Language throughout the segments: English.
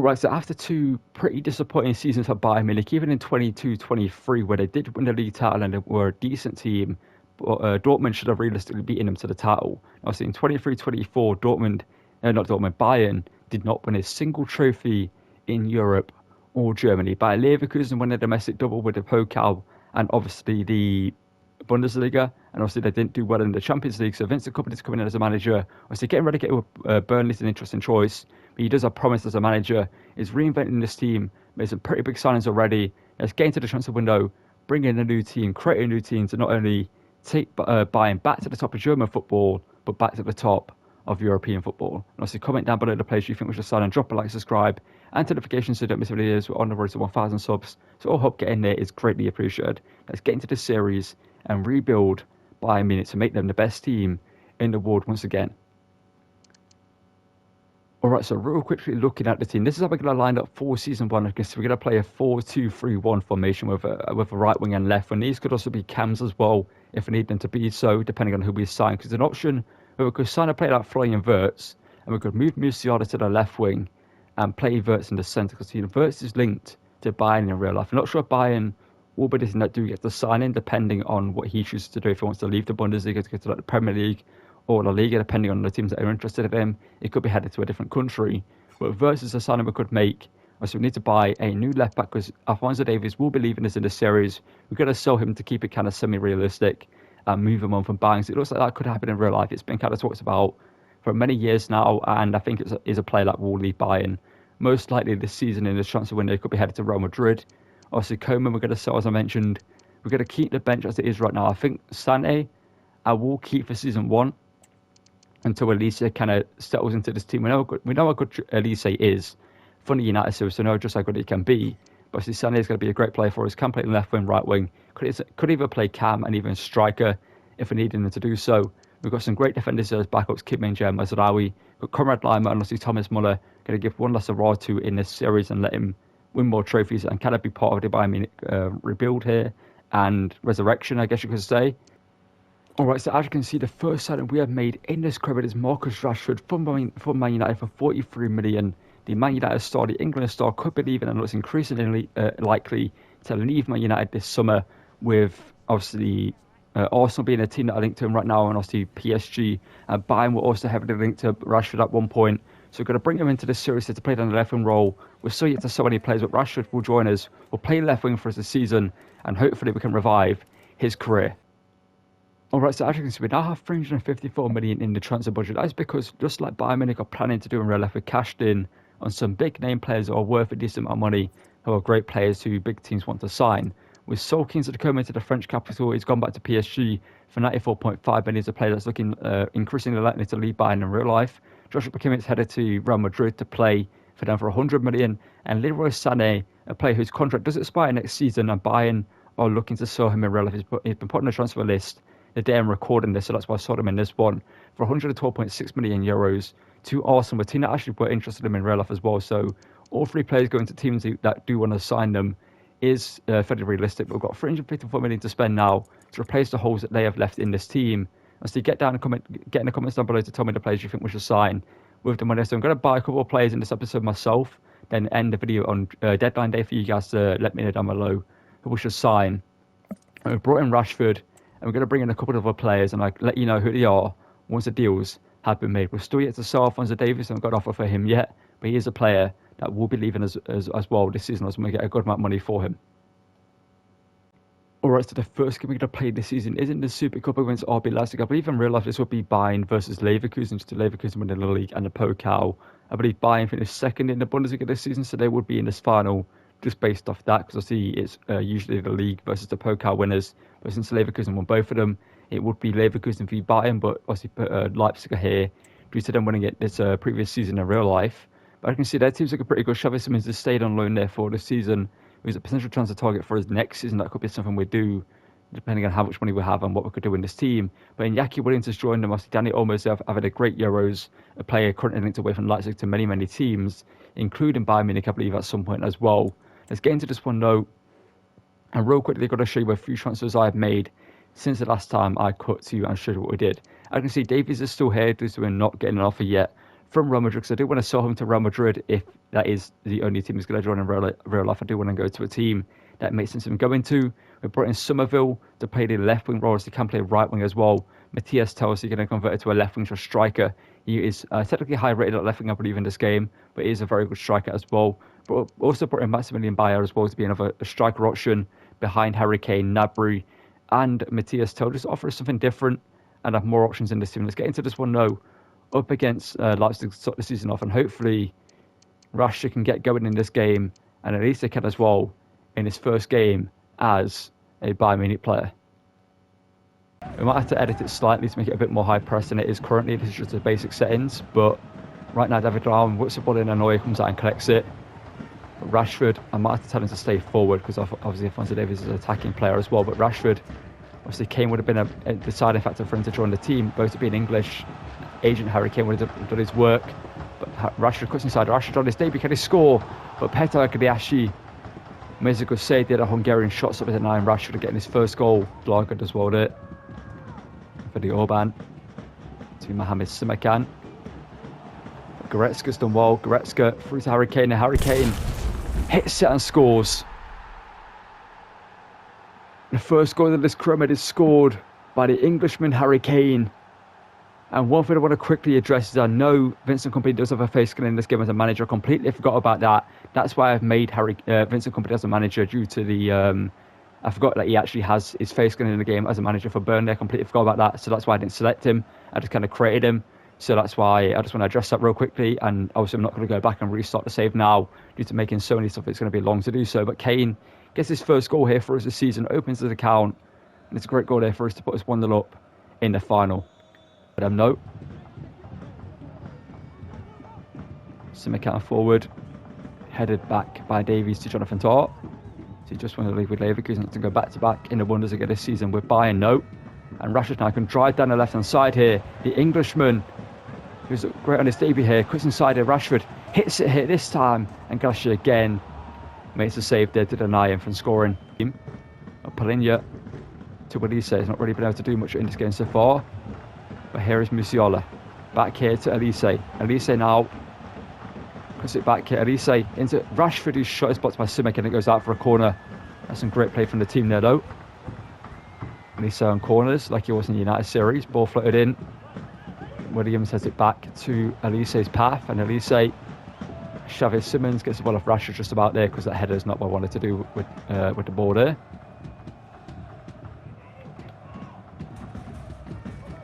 right, so after two pretty disappointing seasons for Bayern Munich, even in 22-23, where they did win the league title and they were a decent team, but Dortmund should have realistically beaten them to the title. Obviously, in 23-24, Bayern did not win a single trophy in Europe or Germany. Bayer Leverkusen won a domestic double with the Pokal and obviously the Bundesliga, and obviously they didn't do well in the Champions League. So Vincent Kompany is coming in as a manager. Obviously, getting relegated with Burnley is an interesting choice, but he does have promise as a manager. Is reinventing this team, made some pretty big signings already. Let's get into the transfer window, bring in a new team, create a new team to not only take Bayern back to the top of German football, but back to the top of European football. And obviously, comment down below the players you think we should sign and drop a like, subscribe, and notifications so you don't miss videos. We're on the road to 1,000 subs, so all help getting there is greatly appreciated. Let's get into this series and rebuild Bayern Munich to make them the best team in the world once again. Alright, so real quickly looking at the team, this is how we're going to line up for Season 1. I guess we're going to play a 4-2-3-1 formation with a right wing and left wing. These could also be cams as well, if we need them to be so, depending on who we sign. Because it's an option where we could sign a player like Florian Wirtz, and we could move Musiala to the left wing and play Wirtz in the centre. Because Wirtz is linked to Bayern in real life. I'm not sure if Bayern will be the team that do get the sign in, depending on what he chooses to do. If he wants to leave the Bundesliga to go to like the Premier League or La Liga, depending on the teams that are interested in him, it could be headed to a different country. But Wirtz is a signing we could make. So we need to buy a new left back because Alphonso Davies will be leaving us in this series. We're going to sell him to keep it kind of semi-realistic and move him on from Bayern. So it looks like that could happen in real life. It's been kind of talked about for many years now, and I think it's a player that will leave Bayern. Most likely this season in this transfer window, could be headed to Real Madrid. Obviously, Coman we're going to sell, as I mentioned. We're going to keep the bench as it is right now. I think Sané I will keep for Season 1 until Elise kind of settles into this team. We know how good Elise is. Funny United series, so know just how good he can be. But Sané is going to be a great player for us. Can play left wing, right wing. Could even play cam and even striker if we needed him to do so. We've got some great defenders as backups, Kim Min-jae and Mazraoui. We've got Conrad Laimer and obviously Thomas Muller. Going to give one last hurrah to in this series and let him win more trophies and kind of be part of the Bayern Munich rebuild here and resurrection, I guess you could say. Alright, so as you can see, the first signing we have made in this credit is Marcus Rashford from Man United for 43 million. The Man United star, the England star, could be leaving and looks increasingly likely to leave Man United this summer, with obviously Arsenal being a team that are linked to him right now, and obviously PSG and Bayern were also heavily linked to Rashford at one point. So we're going to bring him into this series to play down the left wing role. We're still yet to sell any players, but Rashford will join us. We'll play left wing for us this season, and hopefully we can revive his career. Alright, so as you can see, we now have 354 million in the transfer budget. That is because, just like Bayern Munich are planning to do in real life, we cashed in on some big name players that are worth a decent amount of money, who are great players who big teams want to sign. With Sol Kings to come into the French capital, he's gone back to PSG for 94.5 million. He's a player that's looking increasingly likely to lead Bayern in real life. Joshua Kimmich's headed to Real Madrid to play for them for 100 million. And Leroy Sané, a player whose contract does expire next season, and Bayern are looking to sell him in real life. He's been put on the transfer list the day I'm recording this, so that's why I sold him in this one for 112.6 million euros to Arsenal. A team that actually were interested in him in real life as well. So all three players going to teams that do want to sign them is fairly realistic. We've got 354 million to spend now to replace the holes that they have left in this team. So get in the comments down below to tell me the players you think we should sign with the money. So I'm going to buy a couple of players in this episode myself, then end the video on deadline day for you guys to let me know down below who we should sign. We brought in Rashford, and we're going to bring in a couple of other players, and I'll let you know who they are once the deals have been made. We're still yet to sell Alphonso Davies. I haven't got an offer for him yet, but he is a player that will be leaving as well this season, as we get a good amount of money for him. Alright, so the first game we're going to play this season is in the Super Cup against RB Leipzig. I believe in real life this would be Bayern versus Leverkusen, just Leverkusen winning the league and the Pokal. I believe Bayern finished second in the Bundesliga this season, so they would be in this final just based off that, because I see it's usually the league versus the Pokal winners. But since Leverkusen won both of them, it would be Leverkusen v Bayern, but obviously Leipzig are here due to them winning it this previous season in real life. But I can see their team's looking pretty good. Xavi Simons has stayed on loan there for this season. He's a potential transfer target for us next season. That could be something we do, depending on how much money we have and what we could do in this team. But Iñaki Williams has joined them. Obviously, Danny Olmo have had a great Euros, a player currently linked away from Leipzig to many, many teams, including Bayern Munich, I believe, at some point as well. Let's get into this one, though. And real quickly, I've got to show you a few transfers I've made since the last time I cut to you and showed you what we did. As you can see, Davies is still here due to him not getting an offer yet from Real Madrid, because I do want to sell him to Real Madrid if that is the only team he's going to join in real life. I do want to go to a team that makes sense him going to. We brought in Somerville to play the left wing role, as he can play right wing as well. Matthias tells he's going to convert it to a left wing striker. He is technically high rated at left wing, I believe, in this game, but he is a very good striker as well. But also brought in Maximilian Bayer as well to be another striker option behind Harry Kane, Gnabry, and Matthias Tel, just offer us something different and have more options in this team. Let's get into this one now. Up against Leipzig to start the season off, and hopefully Rashford can get going in this game, and at least he can as well in his first game as a Bayern Munich player. We might have to edit it slightly to make it a bit more high press than it is currently. This is just the basic settings, but right now David Raum whips the ball in, and Neuer comes out and collects it. But Rashford, I might have to tell him to stay forward, because obviously Alphonso Davies is an attacking player as well, but Rashford, obviously Kane would have been a deciding factor for him to join the team, both to be an English agent. Harry Kane would have done his work, but Rashford cuts inside. Rashford on his debut, can he score? But Petar Gadiashi makes a good save. Did a Hungarian shot up at the 9. Rashford getting his first goal. Blaga does well it for the Orban to Mohamed Simakan. Goretzka's done well. Goretzka through to Harry Kane, and Harry Kane hits it and scores. The first goal of this career mode is scored by the Englishman Harry Kane. And one thing I want to quickly address is I know Vincent Kompany does have a face skin in this game as a manager. I completely forgot about that. That's why I've made Vincent Kompany as a manager, due to the... I forgot that he actually has his face skin in the game as a manager for Burnley. I completely forgot about that. So that's why I didn't select him. I just kind of created him. So that's why I just want to address that real quickly. And obviously I'm not going to go back and restart the save now due to making so many stuff. It's going to be long to do so. But Kane gets his first goal here for us this season, opens his account. And it's a great goal there for us to put us 1-0 up in the final. Let them know. Simakan forward, headed back by Davies to Jonathan Tah. So he just wanted to leave with Leverkusen to go back to back in the Bundesliga this season with Bayern. No. And Rashford now can drive down the left hand side here. The Englishman, who's great on his debut here, quick inside here. Rashford hits it here this time, and Gashi again makes a save there to deny him from scoring. Polinia to Elise. He's not really been able to do much in this game so far. But here is Musiala. Back here to Elise. Elise now puts it back here. Elise into Rashford, who's shot his box by Simic, and it goes out for a corner. That's some great play from the team there, though. Elise on corners, like he was in the United series. Ball floated in. Williams has it back to Elise's path, and Elise, Xavi Simons gets the ball off Rashford just about there, because that header is not what I wanted to do with the ball there.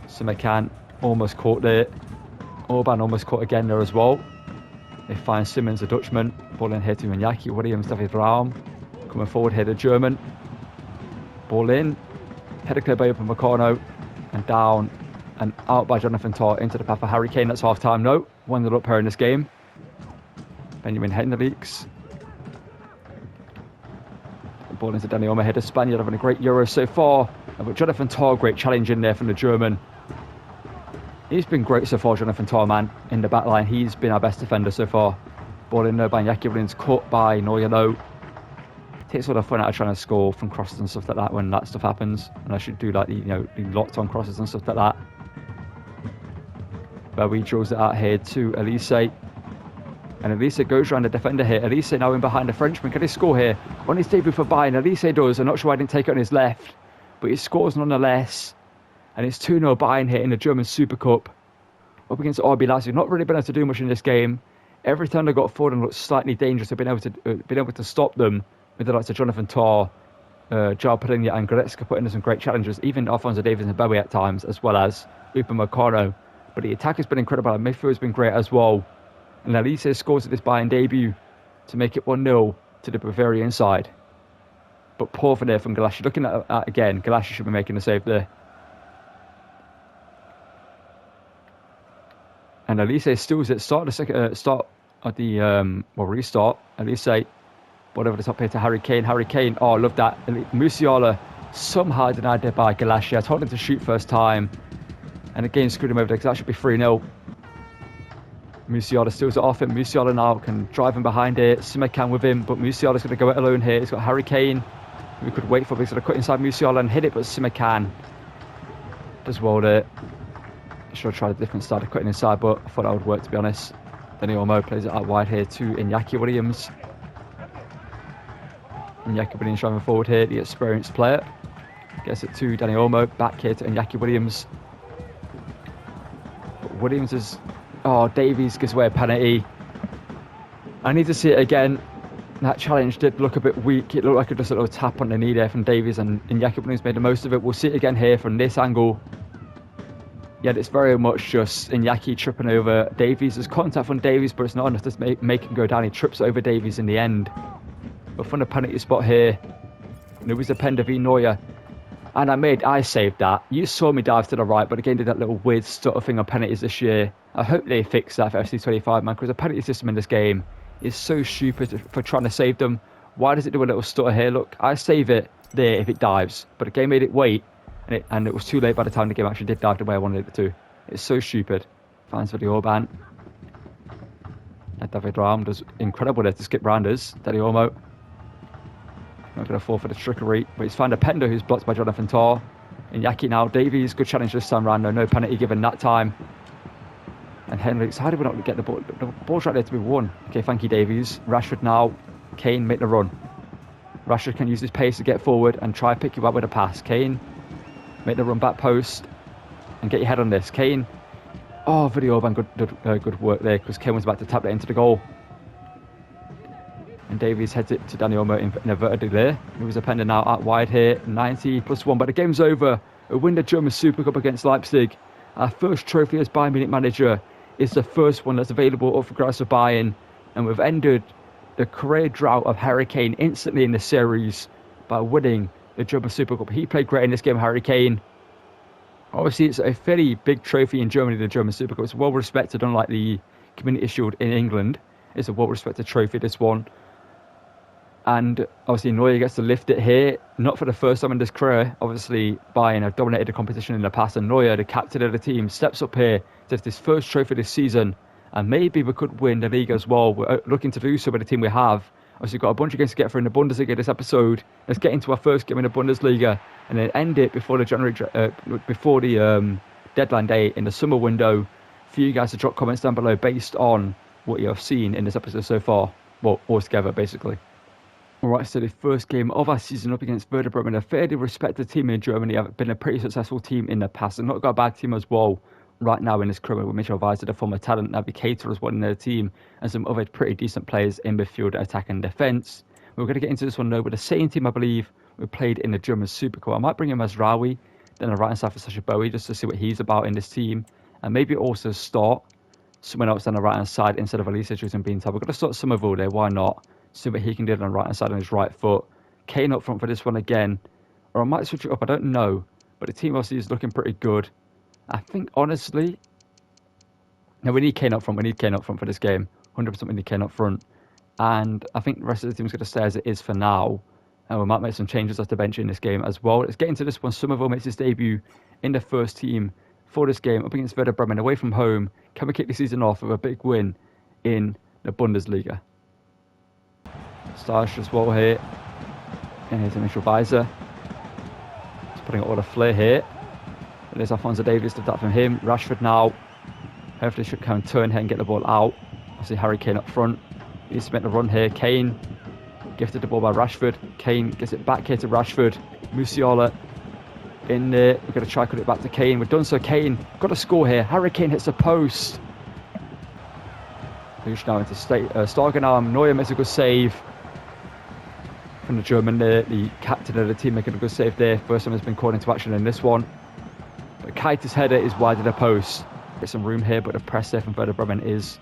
Simakan almost caught there. Orban almost caught again there as well. They find Simmons, a Dutchman. Ball in here to Iñaki Williams, David Raum. Coming forward here, the German. Ball in. Header cleared by Upamecano. And down and out by Jonathan Tah into the path for Harry Kane. That's half time. No. 1-0 up here in this game. Benjamin Henriques. Ball into Dani Olmo here. The Spaniard having a great Euro so far. But Jonathan Tah, great challenge in there from the German. He's been great so far, Jonathan Tah, man, in the back line. He's been our best defender so far. Ball in there by Iñaki Williams, caught by Neuer, though. Takes all the fun out of trying to score from crosses and stuff like that when that stuff happens. And I should do like the locked on crosses and stuff like that. But we draws it out here to Elise. And Elise goes around the defender here. Elise now in behind the Frenchman. Can he score here? On his debut for Bayern, Elise does. I'm not sure why I didn't take it on his left. But he scores nonetheless. And it's 2-0 Bayern here in the German Super Cup. Up against RB Leipzig. Not really been able to do much in this game. Every time they got forward and looked slightly dangerous, they've been able to stop them with the likes of Jonathan Tah, João Pedrinha and Goretzka putting in some great challenges. Even Alphonso Davies and Bowie at times, as well as Upamecano. But the attack has been incredible. And midfield has been great as well. And Elise scores at this Bayern debut to make it 1-0 to the Bavarian side. But poor for there from Galassi. Looking at that again, Galassi should be making a save there. And Elise steals it. Start of the restart. Elise, ball over the top here to Harry Kane. Harry Kane, oh, I love that. Musiala somehow denied there by Galassi. I told him to shoot first time. And again, screwed him over there because that should be 3-0. Musiala steals it off him. Musiala now can drive him behind it. Simakan with him, but Musiala's going to go it alone here. He's got Harry Kane, who could wait for, but he's going to cut inside Musiala and hit it, but Simakan does well there. Should have tried a different style of cutting inside, but I thought that would work, to be honest. Danny Olmo plays it out wide here to Iñaki Williams. Iñaki Williams driving forward here, the experienced player. Gets it to Danny Olmo, back here to Iñaki Williams. But Williams is... Oh, Davies gives away a penalty. I need to see it again. That challenge did look a bit weak. It looked like just a little tap on the knee there from Davies, and Iñaki Williams made the most of it. We'll see it again here from this angle. Yet it's very much just Iñaki tripping over Davies. There's contact from Davies, but it's not enough to make him go down. He trips over Davies in the end. But from the penalty spot here, it was a Pender v Neuer. And I saved that. You saw me dive to the right, but again did that little weird stutter thing on penalties this year. I hope they fix that for FC25, man, because the penalty system in this game is so stupid for trying to save them. Why does it do a little stutter here? Look, I save it there if it dives, but the game made it wait, and it was too late by the time the game actually did dive the way I wanted it to. It's so stupid. Fans for the Orban. David Raum does incredible there to skip rounders. Danny Olmo. Not going to fall for the trickery, but he's found a Pender who's blocked by Jonathan Tah. Iñaki now. Davies, good challenge this time round. No penalty given that time. And Henriks, how did we not get the ball? The ball's right there to be won. Okay, thank you, Davies. Rashford now. Kane, make the run. Rashford can use his pace to get forward and try pick you up with a pass. Kane, make the run back post and get your head on this. Kane. Oh, Video Orban, good work there, because Kane was about to tap that into the goal. And Davies heads it to Danny Olmo in a vertical there. It was a Pender now out wide here. 90+1, but the game's over. We win the German Super Cup against Leipzig. Our first trophy as Bayern Munich manager is the first one that's available up for grabs for Bayern. And we've ended the career drought of Harry Kane instantly in the series by winning the German Super Cup. He played great in this game, Harry Kane. Obviously, it's a fairly big trophy in Germany, the German Super Cup. It's well respected, unlike the Community Shield in England. It's a well respected trophy, this one. And obviously Neuer gets to lift it here, not for the first time in his career. Obviously Bayern have dominated the competition in the past, and Neuer, the captain of the team, steps up here to this first trophy this season, and maybe we could win the league as well. We're looking to do so with the team we have. Obviously we've got a bunch of games to get through in the Bundesliga this episode. Let's get into our first game in the Bundesliga and then end it before the deadline day in the summer window for you guys to drop comments down below based on what you have seen in this episode so far. Well, altogether basically. Alright, so the first game of our season up against Werder Bremen, a fairly respected team in Germany. Have been a pretty successful team in the past and not got a bad team as well right now in this career with Mitchell Weiser, the former talent, Navigator as well in their team, and some other pretty decent players in midfield, attack and defence. We're going to get into this one now with the same team I believe we played in the German Super Cup. I might bring in Mazraoui, then a right hand side for Sasha Bowie just to see what he's about in this team, and maybe also start someone else on the right hand side instead of Elisa choosing Bean Tab. We're going to start Somerville there, why not? See what he can do on the right hand side on his right foot. Kane up front for this one again. Or I might switch it up, I don't know. But the team obviously is looking pretty good. I think honestly, no, we need Kane up front. We need Kane up front for this game. 100% we need Kane up front. And I think the rest of the team's going to stay as it is for now. And we might make some changes off the bench in this game as well. Let's get into this one. Somerville makes his debut in the first team for this game up against Werder Bremen away from home. Can we kick the season off with a big win in the Bundesliga? Starsh as well here. And here's Mitchell Weiser. He's putting all the flair here. There's Alphonso Davies, did that from him. Rashford now. Hopefully should come turn here and get the ball out. Obviously Harry Kane up front. He needs to make the run here. Kane. Gifted the ball by Rashford. Kane gets it back here to Rashford. Musiala in there. We're going to try to cut it back to Kane. We've done so. Kane got a score here. Harry Kane hits the post. Push now into Stargenarm. Neuer makes a good save. From the German there, the captain of the team making a good save there. First time has been called into action in this one. But Keita's header is wide of the post. Get some room here, but the press there from Werder Bremen is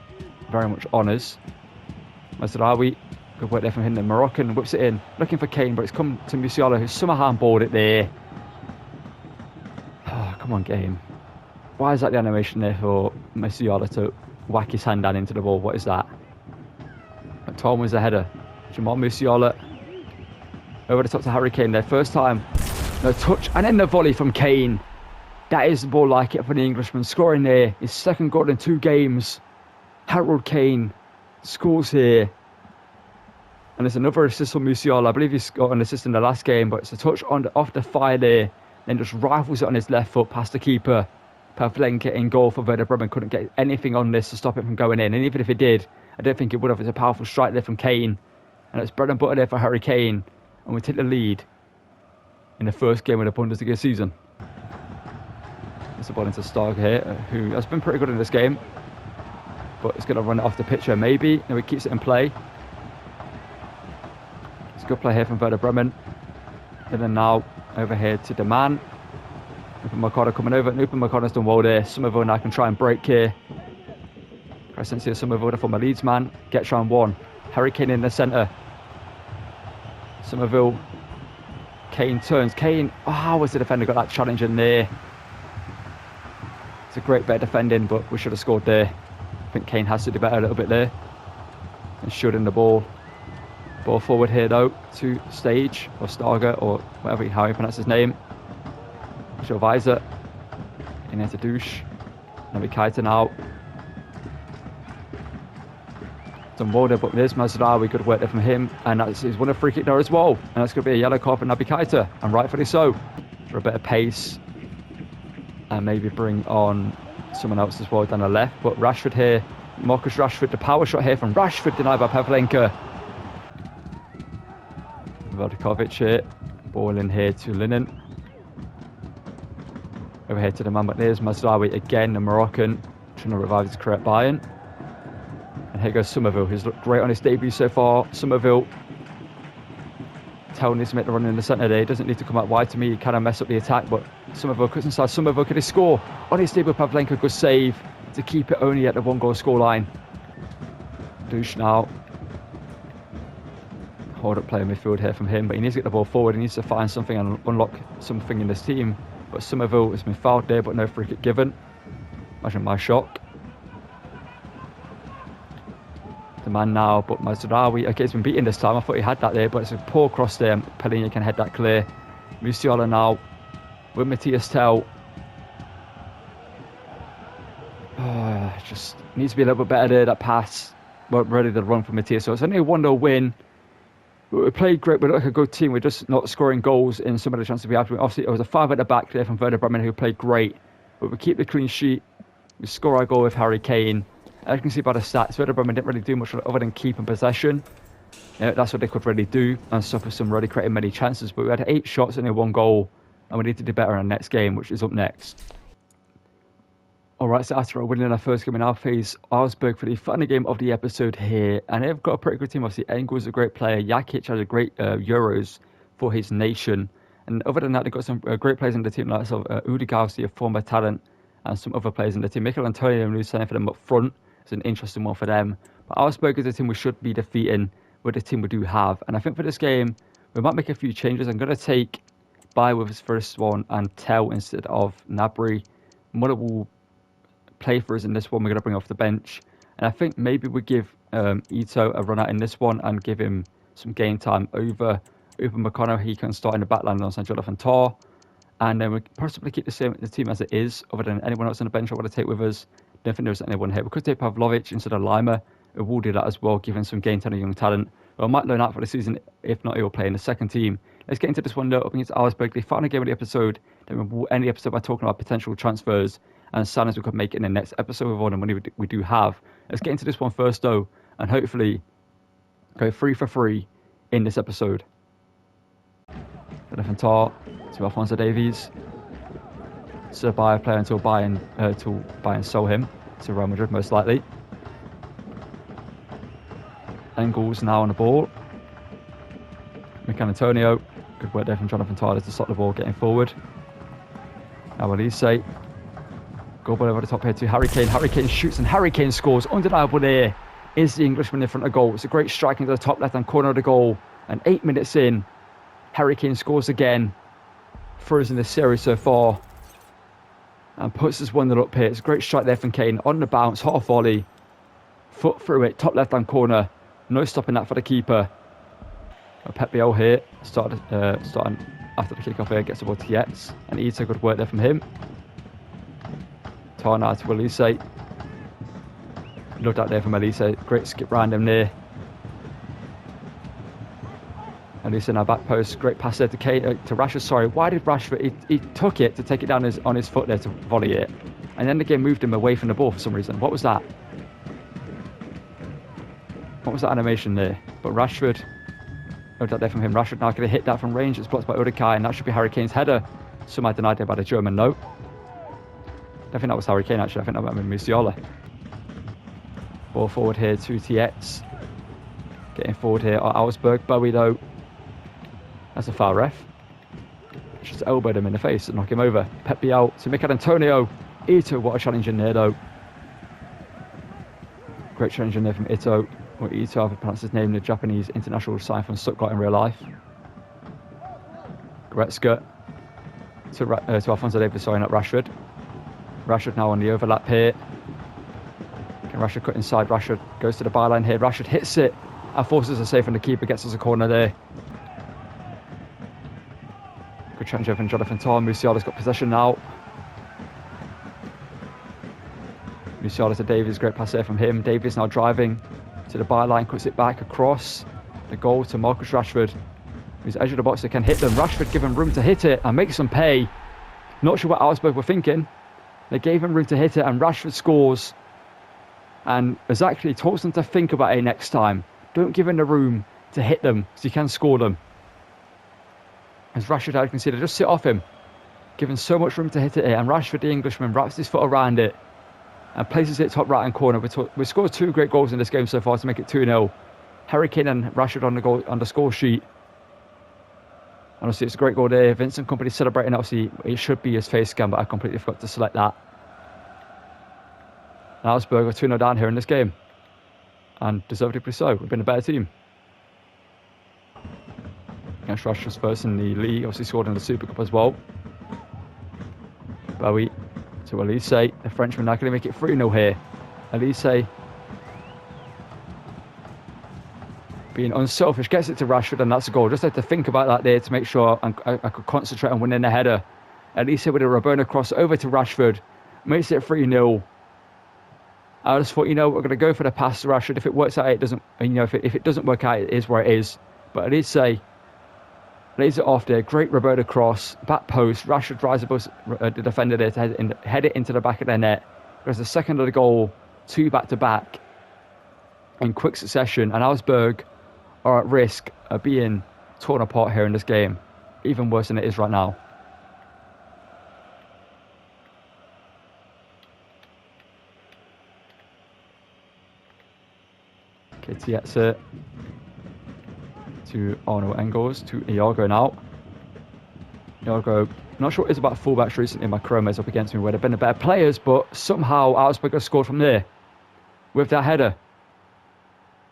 very much on us. Mazraoui, good work there from him. The Moroccan whips it in, looking for Kane, but it's come to Musiala, who somehow handballed it there. Oh, come on, game. Why is that the animation there for Musiala to whack his hand down into the ball? What is that? Tom was the header. Jamal Musiala. Over the top to Harry Kane there. First time. No touch. And then the volley from Kane. That is the ball like it for the Englishman. Scoring there. His second goal in 2 games. Harold Kane scores here. And there's another assist from Musiala. I believe he's got an assist in the last game. But it's a touch off the fire there. Then just rifles it on his left foot past the keeper. Pavlenka in goal for Werder Bremen couldn't get anything on this to stop it from going in. And even if it did, I don't think it would have. It's a powerful strike there from Kane. And it's bread and butter there for Harry Kane. And we take the lead in the first game of the Bundesliga season. It's a ball into Stark here, who has been pretty good in this game. But it's going to run it off the pitch here, maybe. No, he keeps it in play. It's a good play here from Werder Bremen. And then now over here to the man. Upamecano coming over. And Upamecano's done well there. Somerville now can try and break here. Crescencia Somerville, the former Leeds man. Gets round one. Harry Kane in the centre. Somerville. Kane turns. Kane. Oh, how was the defender got that challenge in there? It's a great bit of defending, but we should have scored there. I think Kane has to do better a little bit there. And shooting the ball. Ball forward here though to Stage or Starger or whatever how you pronounce his name. Show Visor. In there to Douche. Naby Keita now. Done well there, but there's Mazraoui, good work there from him. And he's won a free kick there as well. And that's going to be a yellow card for Naby Keita. And rightfully so. For a bit of pace. And maybe bring on someone else as well down the left. But Rashford here. Marcus Rashford, the power shot here from Rashford denied by Pavlenka. Vodkovic here. Ball in here to Linen. Over here to the man, but there's Mazraoui again, the Moroccan, trying to revive his career at Bayern. And here goes Somerville, who's looked great on his debut so far. Somerville, Tell needs to make the run in the centre there. He doesn't need to come out wide to me, he kind of mess up the attack, but Somerville cuts inside. Somerville, could he score? On his debut, Pavlenka, good save to keep it only at the 1-goal scoreline. Douche now. Hold up player midfield here from him, but he needs to get the ball forward. He needs to find something and unlock something in this team. But Somerville has been fouled there, but no free kick given. Imagine my shock. The man now, but Mazraoui, okay, he's been beaten this time. I thought he had that there, but it's a poor cross there. Pellegrini can head that clear. Musiala now with Matthias Tell. Oh, just needs to be a little bit better there, that pass. Weren't ready to run for Matthias. So it's only a 1-0 win. We played great, we're like a good team. We're just not scoring goals in some of the chances we have. Obviously, it was a 5 at the back there from Werder Bremen who played great. But we keep the clean sheet. We score our goal with Harry Kane. As you can see by the stats, Werder Bremen didn't really do much other than keeping possession. That's what they could really do and suffer some really creating many chances. But we had 8 shots and only 1 goal. And we need to do better in the next game, which is up next. Alright, so after winning our first game in our phase, Augsburg for the final game of the episode here. And they've got a pretty good team. Obviously, Engel is a great player. Jakic has a great Euros for his nation. And other than that, they've got some great players in the team, like Udigausi, a former talent, and some other players in the team. Mikel Antonio and Lucien for them up front. It's an interesting one for them. But Augsburg is a team we should be defeating with the team we do have. And I think for this game, we might make a few changes. I'm going to take Bai with his first one and Tell instead of Gnabry. Muller will play for us in this one. We're going to bring off the bench. And I think maybe we give Ito a run out in this one and give him some game time over Upamecano. He can start in the back line alongside Jonathan Tah. And then we possibly keep the team as it is, other than anyone else on the bench I want to take with us. Don't think there's anyone here. We could take Pavlovic instead of Lima. We will do that as well, giving some game time to young talent. Well, I might learn out for the season. If not, he will play in the second team. Let's get into this one though, up against Augsburg. The final game of the episode. Then we'll end the episode by talking about potential transfers and signings we could make in the next episode with all the money we do have. Let's get into this one first though, and hopefully go 3 for 3 in this episode. Jonathan Tah to Alphonso Davies. So buy a player until Bayern sell him to Real Madrid most likely. Engels now on the ball. Mikel Antonio, good work there from Jonathan Tah to stop the ball getting forward. Now Elise. Goal ball over the top here to Harry Kane. Harry Kane shoots and Harry Kane scores. Undeniable there is the Englishman in front of goal. It's a great strike into the top left-hand corner of the goal. And 8 minutes in, Harry Kane scores again for us in this series so far. And puts us 1-0 up here. It's a great strike there from Kane. On the bounce, half volley. Foot through it, top left-hand corner. No stopping that for the keeper. Pep Biel here, starting after the kick-off here, gets the ball to Yates. And Ito, good work there from him. Tarna to Elise. Loved that there from Elise. Great skip round him there. Elise in our back post. Great pass there to Rashford. Sorry, why did Rashford? He took it to take it down on his foot there to volley it. And then the game moved him away from the ball for some reason. What was that? What was that animation there? But Rashford, no doubt there from him. Rashford now going to hit that from range. It's blocked by Udekai, and that should be Harry Kane's header. Somehow denied it by the German, no. I think that was Harry Kane, actually. I think that might have been Musiala. Ball forward here to TX. Getting forward here. Augsburg. Bowie, though. That's a foul, ref. Just elbowed him in the face and knock him over. Pep Biel to Mikel Antonio. Ito, what a challenge in there, though. Great challenge in there from Ito. Or Ito, I've pronounced his name, the Japanese international signed from Stuttgart in real life. Goretzka to Alphonso Davies, sorry, not Rashford. Rashford now on the overlap here. Can Rashford cut inside? Rashford goes to the byline here. Rashford hits it and forces a save from the keeper, gets us a corner there. Good challenge over from Jonathan Tah. Musiala's got possession now. Musiala to Davies, great pass there from him. Davies now driving to the byline, cuts it back across the goal to Marcus Rashford, who's edge of the box that can hit them. Rashford given room to hit it and makes them pay. Not sure what Augsburg were thinking. They gave him room to hit it and Rashford scores. And has actually taught them to think about it next time. Don't give him the room to hit them because you can score them. As Rashford had considered, just sit off him. Given so much room to hit it here. And Rashford, the Englishman, wraps his foot around it and places it top right hand corner. We scored 2 great goals in this game so far to make it 2-0. Harry Kane and Rashford on the score sheet. Honestly, it's a great goal there. Vincent Kompany celebrating. Obviously, it should be his face scan, but I completely forgot to select that. And Augsburg are 2-0 down here in this game. And deservedly so. We've been a better team. Against Rashford's first in the league. Obviously scored in the Super Cup as well. Bowie to Elise. The Frenchman now going to make it 3-0 here. Elise being unselfish, gets it to Rashford, and that's a goal. Just had to think about that there to make sure I could concentrate on winning the header. Elise with a Roberto cross over to Rashford, makes it 3-0. I just thought, we're going to go for the pass to Rashford. If it works out, it doesn't. If it doesn't work out, it is where it is. But Elise lays it off there. Great Roberto cross, back post. Rashford drives above the defender there to head it into the back of their net. There's the second of the goal, 2 back-to-back in quick succession, and Augsburg are at risk of being torn apart here in this game, even worse than it is right now. Kitietze to Arnold Engels to Iago now. Iago, not sure what it is about fullbacks recently. My Chroma's up against me where they've been the better players, but somehow Augsburg have scored from there with that header.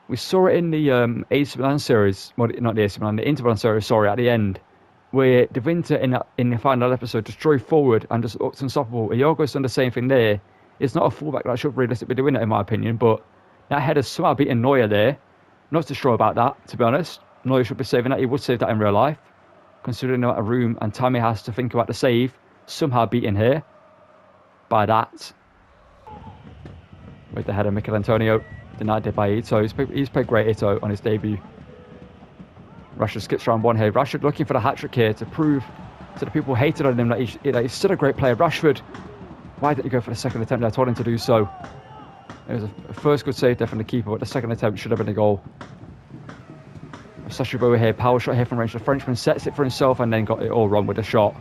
We saw it in the AC Milan series, well, not the AC Milan, the Inter Milan series, sorry, at the end, where De Winter in the final episode just drove forward and just looked unstoppable. Iago's done the same thing there. It's not a fullback that should realistically be doing it, in my opinion, but that header somehow beaten Neuer there. Not too sure about that, to be honest. Neuer should be saving that. He would save that in real life, considering the amount of room and time he has to think about the save. Somehow beaten here by that. With the header, Mikel Antonio. Denied it by Ito. He's played great, Ito, on his debut. Rashford skips round one here. Rashford looking for the hat-trick here to prove to the people who hated on him that he's still a great player. Rashford, why didn't you go for the second attempt? I told him to do so. It was a first good save there from the keeper, but the second attempt should have been a goal. Sacha Bowie here, power shot here from range. The Frenchman sets it for himself and then got it all wrong with the shot.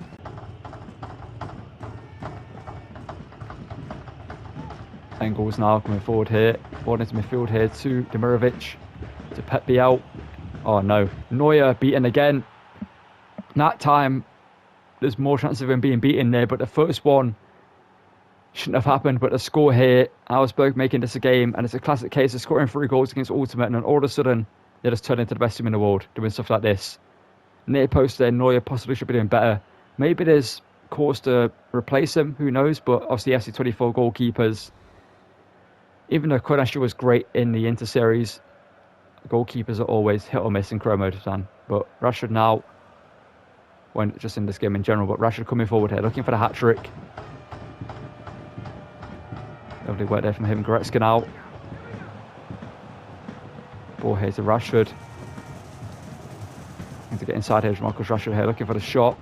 Engels now coming forward here. Forward into midfield here to Demirovic. To Pep Biel. Oh no. Neuer beaten again. That time, there's more chance of him being beaten there, but the first one shouldn't have happened. But the score here, Augsburg making this a game, and it's a classic case of scoring 3 goals against Ultimate, and then all of a sudden, they just turn into the best team in the world, doing stuff like this. Near post there, Neuer possibly should be doing better. Maybe there's cause to replace him, who knows, but obviously FC24 goalkeepers, even though Konashi was great in the Inter series, goalkeepers are always hit or miss in Career Mode, but Rashford now, when just in this game in general, but Rashford coming forward here, looking for the hat-trick. Lovely work there from him. Goretzka now. Ball here to Rashford. Need to get inside here. Marcus Rashford here looking for the shot.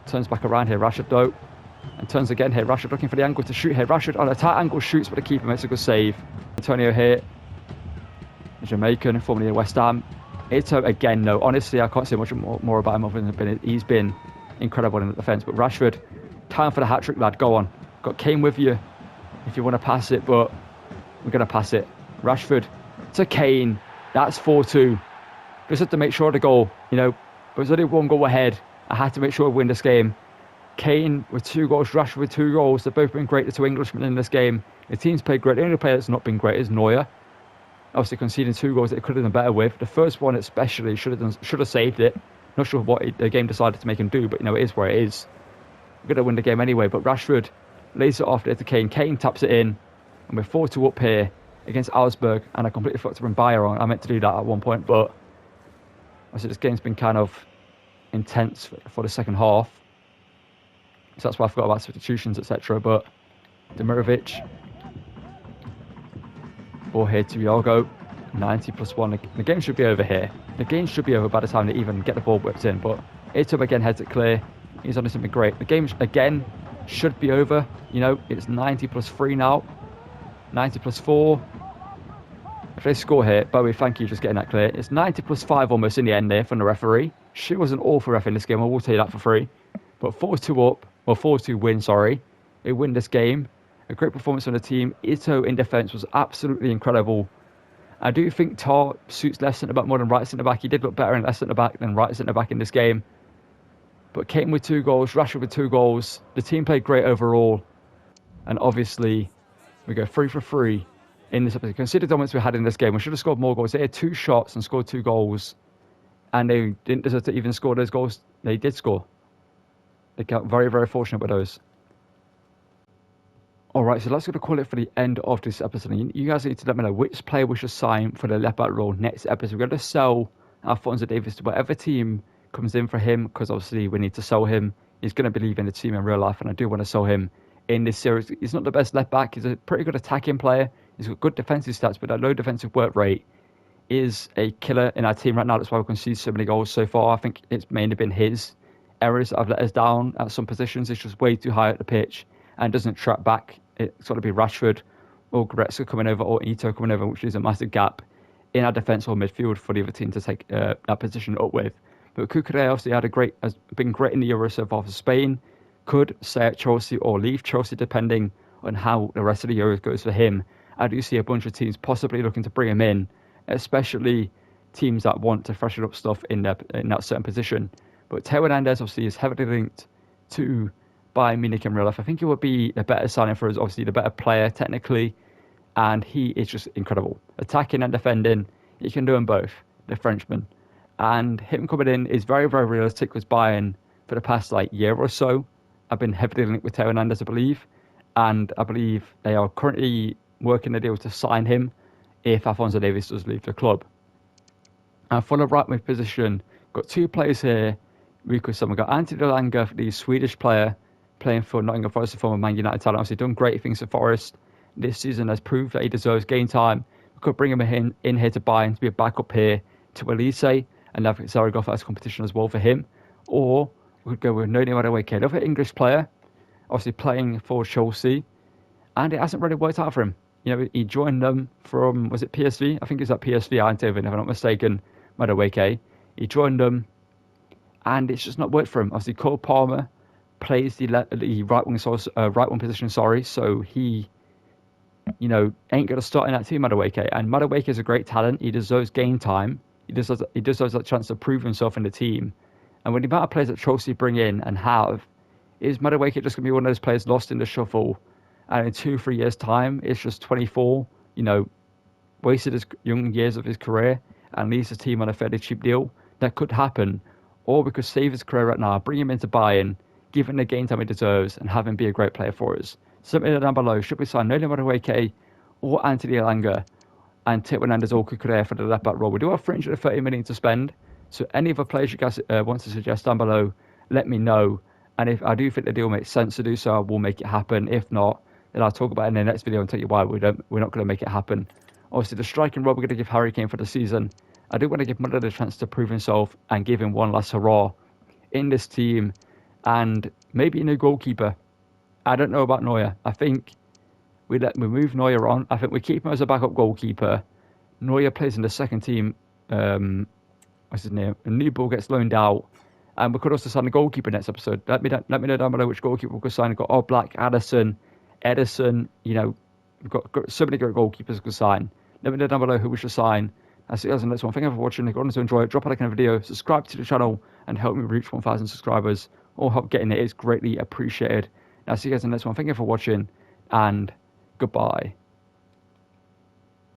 Turns back around here. Rashford though. And turns again here. Rashford looking for the angle to shoot here. Rashford on a tight angle shoots, but the keeper makes a good save. Antonio here. The Jamaican, formerly of West Ham. Ito again, no. Honestly, I can't say much more about him other than he's been incredible in the defence. But Rashford, time for the hat-trick, lad. Go on. Got Kane with you if you want to pass it, but we're going to pass it. Rashford to Kane. That's 4-2. Just had to make sure of the goal. You know, there was only one goal ahead. I had to make sure I win this game. Kane with 2 goals, Rashford with 2 goals. They've both been great, the 2 Englishmen in this game. The team's played great. The only player that's not been great is Neuer. Obviously conceding 2 goals that he could have done better with. The first one especially should have saved it. Not sure what the game decided to make him do, but you know, it is where it is. We're going to win the game anyway, but Rashford lays it off there to Kane. Kane taps it in, and we're 4-2 up here against Augsburg, and I completely forgot to bring Bayer on. I meant to do that at one point, but obviously this game's been kind of intense for the second half. So that's why I forgot about substitutions, etc. But Demirovic. Ball here to Iago. 90+1. The game should be over here. The game should be over by the time they even get the ball whipped in. But Ito again heads it clear. He's on something great. The game again should be over. You know, it's 90+3 now. 90+4. If they score here, by the way, thank you just getting that clear. It's 90+5 almost in the end there from the referee. She was an awful ref in this game. I will tell you that for free. But 4-2 up. Well, 4-2 win, sorry. They win this game. A great performance from the team. Ito in defence was absolutely incredible. I do think Tar suits left centre-back more than right centre-back. He did look better in left centre-back than right centre-back in this game. But Kane with 2 goals, Rashford with 2 goals. The team played great overall. And obviously, we go 3 for 3 in this episode. Consider the dominance we had in this game. We should have scored more goals. They had 2 shots and scored 2 goals. And they didn't deserve to even score those goals. They did score. They got very, very fortunate with those. Alright, so let's go to call it for the end of this episode. You guys need to let me know which player we should sign for the left back role next episode. We're going to sell Alphonso Davies to whatever team comes in for him, because obviously we need to sell him. He's going to believe in the team in real life, and I do want to sell him in this series. He's not the best left back. He's a pretty good attacking player. He's got good defensive stats, but that low defensive work rate is a killer in our team right now. That's why we can see so many goals so far. I think it's mainly been his errors that have let us down at some positions. It's just way too high at the pitch and doesn't track back. It's got to be Rashford or Goretzka coming over or Ito coming over, which is a massive gap in our defence or midfield for the other team to take that position up with. But Cucurella obviously has been great in the Euro so far for Spain. Could stay at Chelsea or leave Chelsea depending on how the rest of the Euros goes for him. I do see a bunch of teams possibly looking to bring him in, especially teams that want to freshen up stuff in that certain position. But Theo Hernandez obviously is heavily linked to Bayern Munich in real life. I think he would be the better signing for us, obviously the better player technically, and he is just incredible. Attacking and defending, he can do them both, the Frenchman. And him coming in is very, very realistic with Bayern for the past year or so. I've been heavily linked with Theo Hernandez, I believe, and I believe they are currently working a deal to sign him if Alphonso Davies does leave the club. And for the right wing position, got 2 players here. We've got Anthony Elanga, the Swedish player, playing for Nottingham Forest, the former Man United talent. Obviously done great things for Forest this season, has proved that he deserves game time. We could bring him in here to Bayern to be a backup here to Elise and have Zaragoza as competition as well for him. Or we could go with Noni Madueke, another English player, obviously playing for Chelsea, and it hasn't really worked out for him. You know, he joined them from, was it PSV? I think it's at PSV Eindhoven, if I'm not mistaken, Madueke. He joined them, and it's just not worked for him. Obviously, Cole Palmer plays the right wing position, so he, you know, ain't going to start in that team, Madueke. And Madueke is a great talent. He deserves game time. He deserves that chance to prove himself in the team. And when the amount of players that Chelsea bring in and have, is Madueke just going to be one of those players lost in the shuffle? And in 2-3 years' time, it's just 24, you know, wasted his young years of his career and leaves his team on a fairly cheap deal? That could happen. Or we could save his career right now, bring him into Bayern, give him the game time he deserves, and have him be a great player for us. So let me know down below, should we sign Noni Madueke or Anthony Elanga and Theo Hernandez or Cucurella for the left back role? We do have 330 million to spend, so any other players you guys want to suggest down below, let me know. And if I do think the deal makes sense to do so, I will make it happen. If not, then I'll talk about it in the next video and tell you why we're not going to make it happen. Obviously, the striking role we're going to give Harry Kane for the season. I do want to give Muller the chance to prove himself and give him one last hurrah in this team, and maybe a new goalkeeper. I don't know about Neuer. I think we move Neuer on. I think we keep him as a backup goalkeeper. Neuer plays in the second team. What's his name? And Newball gets loaned out. And we could also sign a goalkeeper next episode. Let me know down below which goalkeeper we could sign. We've got Oblak, Addison, Edison. You know, we've got so many great goalkeepers we could sign. Let me know down below who we should sign. I'll see you guys in the next one. Thank you for watching. If you want to enjoy it, drop a like on the video, subscribe to the channel, and help me reach 1,000 subscribers. All help getting it is greatly appreciated. I'll see you guys in the next one. Thank you for watching, and goodbye.